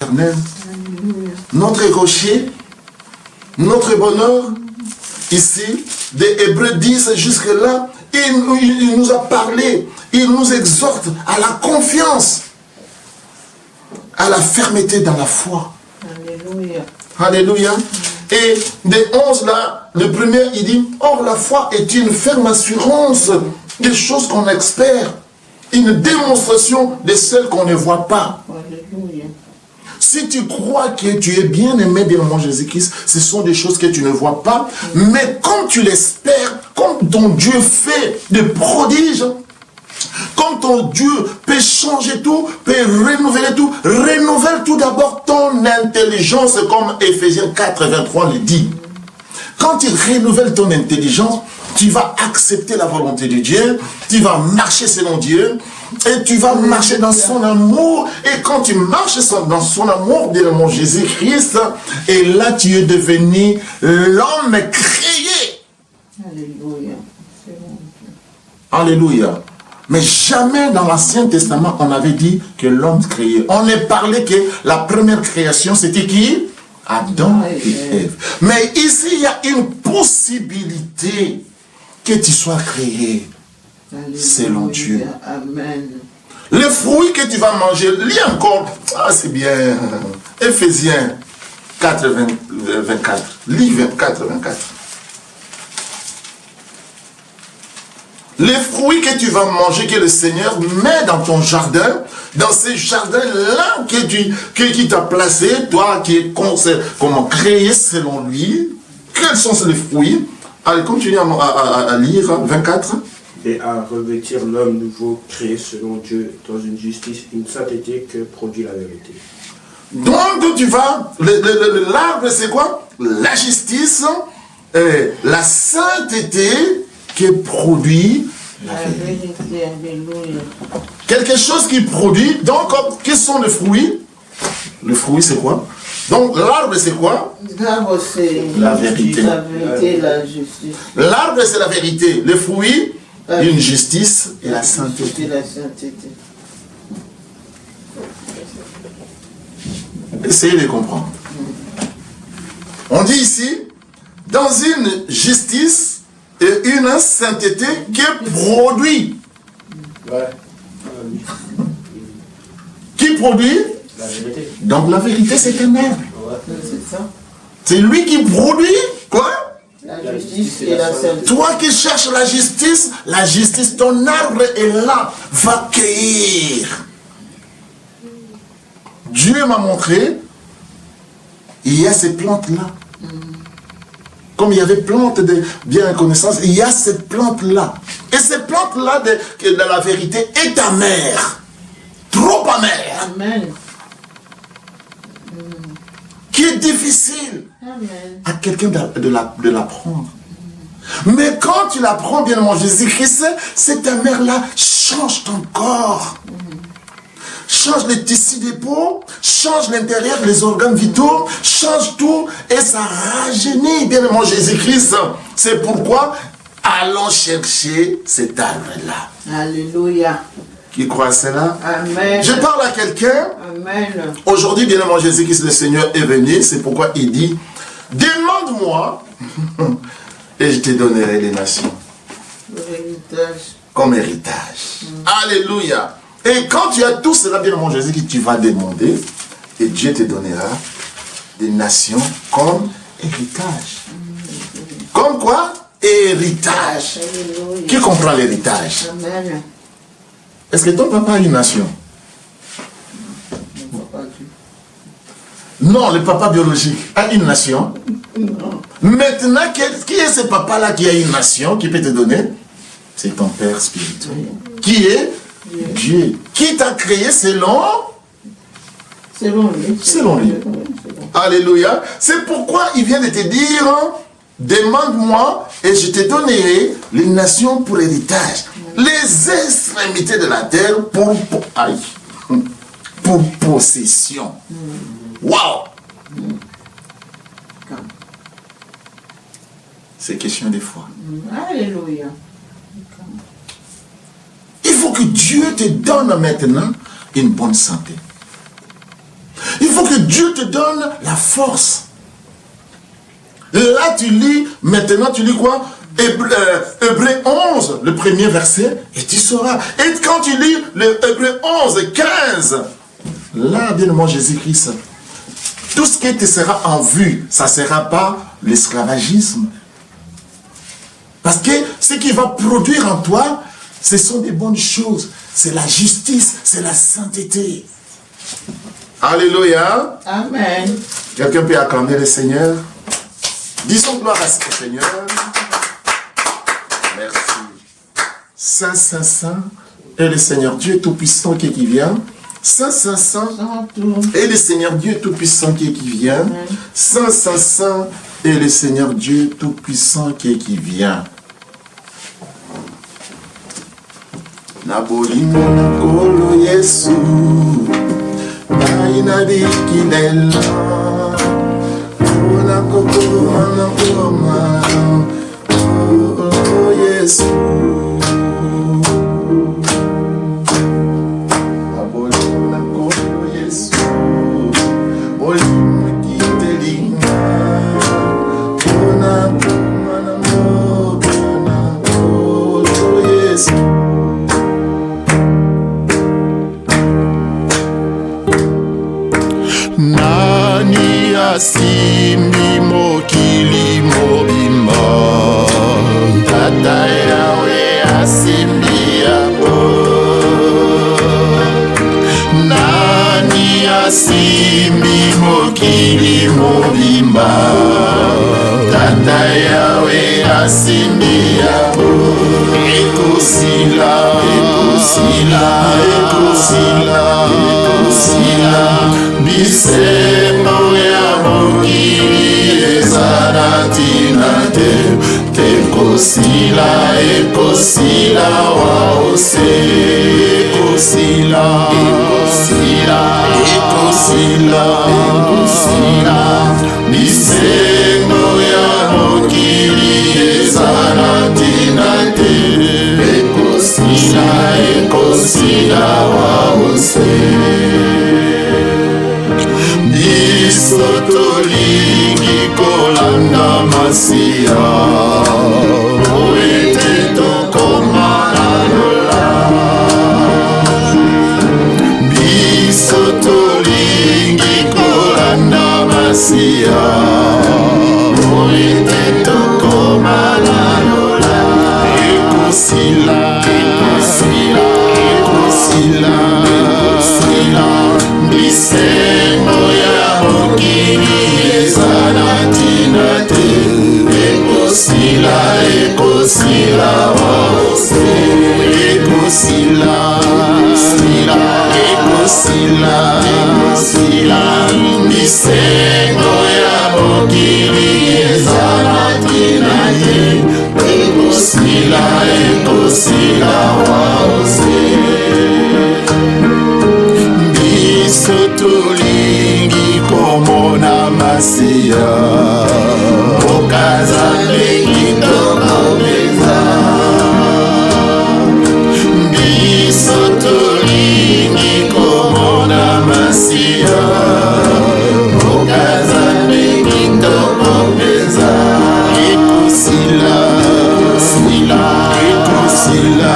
éternel, notre rocher, notre bonheur. Ici, des Hébreux 10 jusque-là, il nous a parlé, il nous exhorte à la confiance, à la fermeté dans la foi. Alléluia. Alléluia. Et des 11 là, le premier, il dit, or la foi est une ferme assurance des choses qu'on espère, une démonstration de celles qu'on ne voit pas. Alléluia. Si tu crois que tu es bien aimé de mon Jésus-Christ, ce sont des choses que tu ne vois pas, mais quand tu l'espères, comme ton Dieu fait des prodiges, comme ton Dieu peut changer tout, peut renouveler tout, renouvelle tout d'abord ton intelligence, comme Éphésiens 4, 23 le dit. Quand il renouvelle ton intelligence, tu vas accepter la volonté de Dieu, tu vas marcher selon Dieu, et tu vas marcher dans son amour. Et quand tu marches dans son amour, de mon Jésus-Christ, et là tu es devenu l'homme créé. Alléluia. C'est bon. Alléluia. Mais jamais dans l'Ancien Testament, on avait dit que l'homme créé. On a parlé que la première création, c'était qui? Adam et Ève. Mais ici, il y a une possibilité que tu sois créé. Alléluia. Selon Dieu. Amen. Les fruits que tu vas manger, lis encore. Ah, c'est bien. Éphésiens 4, 24. Lis 24, 24. Les fruits que tu vas manger, que le Seigneur met dans ton jardin, dans ces jardins-là qui t'a placé, toi qui es comment créé selon lui, quels sont les fruits? Allez, continue à lire, 24. Et à revêtir l'homme nouveau créé selon Dieu dans une justice, une sainteté que produit la vérité. Donc tu vas, l'arbre c'est quoi? La justice, la sainteté qui produit la vérité. Alléluia. Quelque chose qui produit, donc quels sont les fruits? Le fruit c'est quoi? Donc l'arbre c'est quoi? L'arbre c'est La vérité. La vérité, la justice. L'arbre c'est la vérité, le fruit, une justice et la sainteté. Et la sainteté. Essayez de comprendre. On dit ici, dans une justice et une sainteté qui produit. Ouais. Qui produit? La vérité. Donc la vérité c'est un arbre. C'est ça. C'est lui qui produit quoi? La justice et la sainteté. Toi qui cherches la justice, ton arbre est là, va cueillir. Dieu m'a montré, il y a ces plantes-là. Comme il y avait plantes de bien connaissance, il y a cette plante-là. Et cette plante-là, de la vérité, est amère. Trop amère. Amen. Qui est difficile Amen. à quelqu'un de l'apprendre. Mais quand tu l'apprends bien mon Jésus-Christ, cette amère-là change ton corps. Change les tissus des peaux, change l'intérieur, les organes vitaux, change tout et ça rajeunit bien mon Jésus-Christ. C'est pourquoi allons chercher cet arbre-là. Alléluia. Qui croit à cela? Amen. Je parle à quelqu'un. Amen. Aujourd'hui, bien mon Jésus-Christ, le Seigneur est venu. C'est pourquoi il dit, demande-moi et je te donnerai les nations. L'héritage. Comme héritage. Alléluia. Et quand tu as tout cela, bien mon Jésus, que tu vas demander, et Dieu te donnera des nations comme héritage. Comme quoi? Héritage. Alléluia. Qui comprend l'héritage? Amen. Est-ce que ton papa a une nation? Non, le papa biologique a une nation. Non. Maintenant, qui est ce papa-là qui a une nation, qui peut te donner? C'est ton père spirituel. Qui est? Dieu. Qui t'a créé selon? Selon lui. Selon lui. Alléluia. C'est pourquoi il vient de te dire, demande-moi et je te donnerai les nations pour héritage. Les extrémités de la terre pour possession. Waouh! C'est question des foi. Alléluia. Il faut que Dieu te donne maintenant une bonne santé. Il faut que Dieu te donne la force. Là, tu lis, maintenant tu lis quoi? Hébreu 11, le premier verset, et tu sauras. Et quand tu lis le Hébreu 11, 15, là, bien-aimé Jésus-Christ, tout ce qui te sera en vue, ça ne sera pas l'esclavagisme. Parce que ce qui va produire en toi, ce sont des bonnes choses. C'est la justice, c'est la sainteté. Alléluia. Amen. Quelqu'un peut acclamer le Seigneur? Disons gloire à ce Seigneur. Merci. Saint, Saint, Saint est le Seigneur Dieu Tout-Puissant qui vient. Saint, Saint, Saint est le Seigneur Dieu Tout-Puissant qui vient. Saint, Saint, Saint est le Seigneur Dieu Tout-Puissant qui vient. Nabolimo nakolo Yesu, nainabikilela, onakokoma nakoma, oh Yesu. Nabolimo nakolo Yesu, olimo kitelinga, onakoma nakoma, oh Yesu. Nani asimbi mokili mobimba, Tata Yawe asimbi yango. Nani asimbi mokili mobimba, Tata Yawe asimbi yango. Ekosila, ekosila, ekosila, ekosila. Bisembo ya mokili ezala ntina te, tekosila, ekosila waose, ekosila, ekosila, ekosila, ekosila. Bisembo ya mokili ezala ntina te, ekosila, ekosila waose. Biso tolingi kolanda Masiya, po ete tokoma na lola. Biso tolingi kolanda Masiya, po ete tokoma na lola. Ekosila, ekosila, ekosila, ekosila. Bisembo ya mokili ezala ntina te, ekosila, ekosila waose, ekosila, ekosila, ekosila, ekosila. Bisembo ya mokili ezala ntina te, ekosila, ekosila waose. Biso tolingi komona Masiya, okaza kitoko penza. Biso tolingi komona Masiya, okaza kitoko penza. Ekosila, ekosila, ekosila,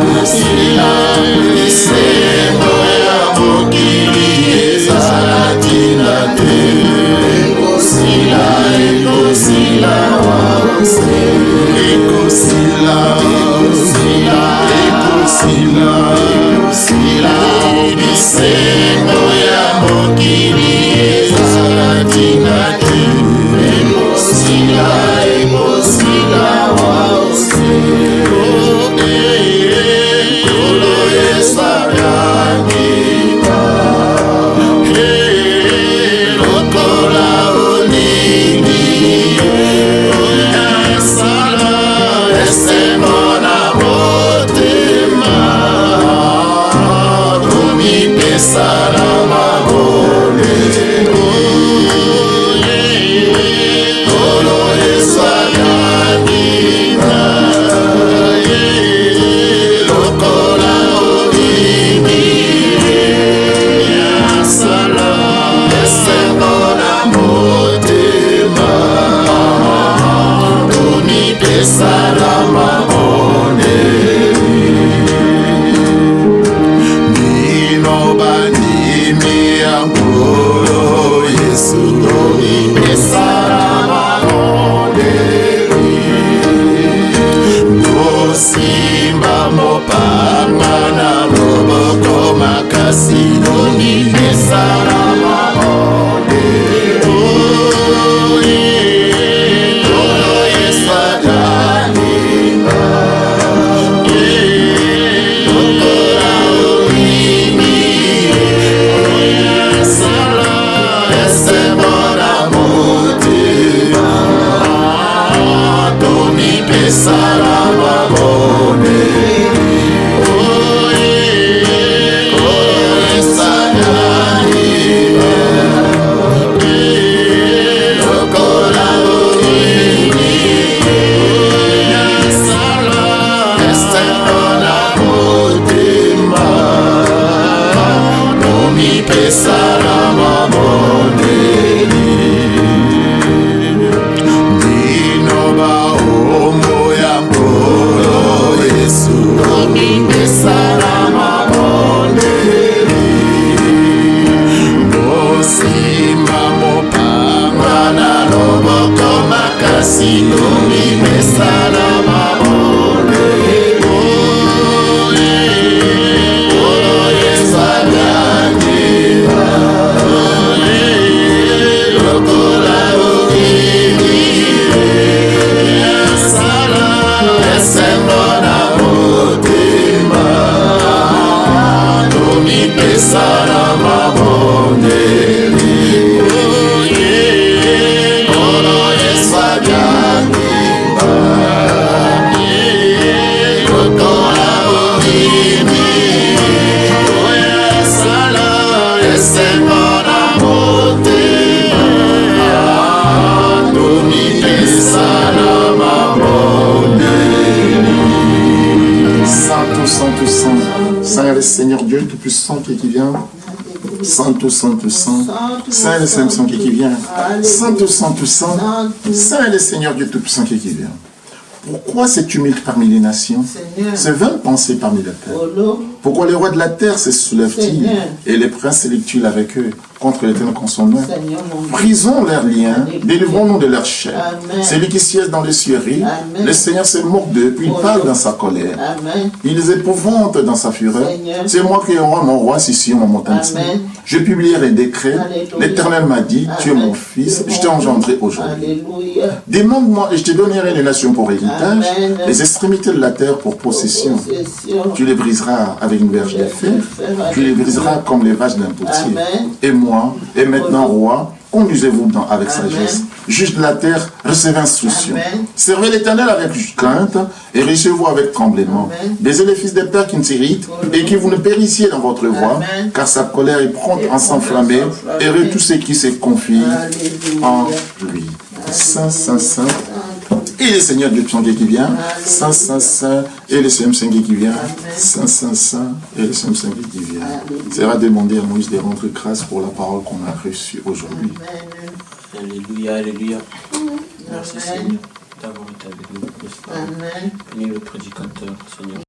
ekosila. Bisembo ya mokili ezala ntina te, ekosila, ekosila waose. esemona motima tomipesala mabone Seigneur Dieu Tout-Puissant qui vient, Saint tout Saint, Saint le Saint qui vient, Saint tout Saint, Saint le Seigneur Dieu Tout-Puissant qui vient. Pourquoi cet tumulte parmi les nations, ces vaines pensées parmi la terre? Pourquoi les rois de la terre se soulèvent-ils et les princes s'électuent avec eux contre l'Éternel qu'on son nom? Brisons leurs liens, délivrons-nous de leur chair. Celui qui siège dans les cieux rit, le Seigneur se moque d'eux, puis il parle dans sa colère. Il les épouvante dans sa fureur. C'est moi qui roi mon roi, si sur mon montagne. Je publierai des décrets. L'Éternel m'a dit, tu es mon fils, je t'ai engendré aujourd'hui. Demande-moi et je te donnerai les nations pour héritage, les extrémités de la terre pour possession. Tu les briseras avec une verge de fer, tu les briseras comme les vaches d'un potier. Et moi, et maintenant roi, conduisez-vous avec sagesse. Juge de la terre, recevez instruction. Servez l'Éternel avec crainte et recevez-vous avec tremblement. Baisez les fils des pères qui ne s'irritent et que vous ne périssiez dans votre voie, car sa colère est prompte à s'enflammer. Heureux tous ceux qui se confient en lui. Saint, Saint, Saint. Et le Seigneur Dieu Tout-Puissant qui vient, Saint, Saint, Saint, et le Seigneur Saint qui vient, Saint, Saint, Saint, et le Seigneur Saint qui vient. Sera demandé à Moïse de rendre grâce pour la parole qu'on a reçue aujourd'hui. Alléluia, alléluia. Merci Seigneur d'avoir été avec nous. Bénis le prédicateur, Seigneur.